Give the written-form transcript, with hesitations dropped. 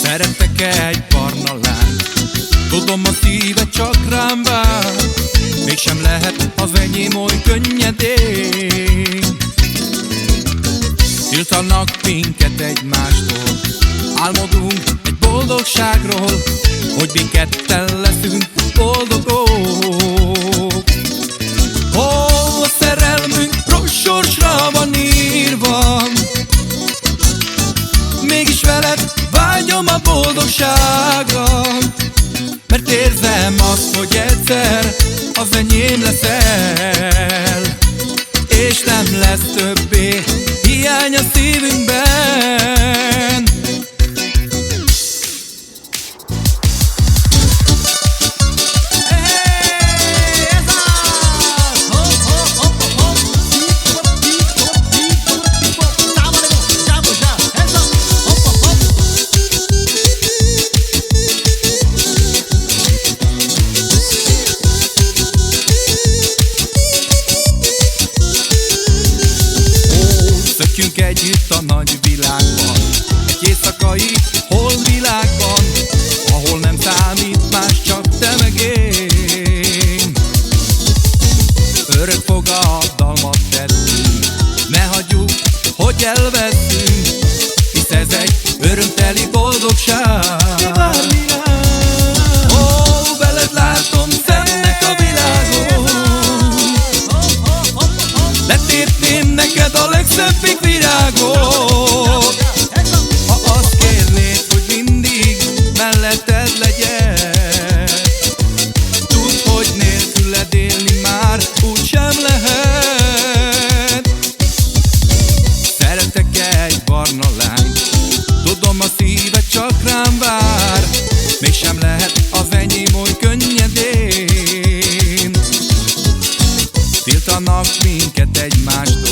Szeretek egy barna lányt, tudom, a szíve csak rám vár, mégsem lehet az enyém oly könnyedén. Tiltanak minket egymástól, álmodunk egy boldogságról, hogy mi ketten leszünk boldogok. Ó, a szerelmünk rossz sorsra van írva, mégis veled vágyom a boldogságra, mert érzem azt, hogy egyszer az enyém leszel, és nem lesz többé hiány a szívünkben. Szökjünk együtt a nagy világban, egy éjszakai holvilágban, ahol nem számít más, csak te meg én. Örök fogadalmat tettünk, ne hagyjuk, hogy elveszünk, hisz ez egy örömteli boldogság. Ó, veled látom szemnek a világot, letépném neked a legszebbik virágot. Ha azt kérnéd, hogy mindig melletted legyek, tudd, hogy nélküled élni már úgysem lehet. Szeretek egy barna lányt, tudom, a szíve csak rám vár, mégsem lehet az enyém oly könnyedén. Tiltanak minket egymástól,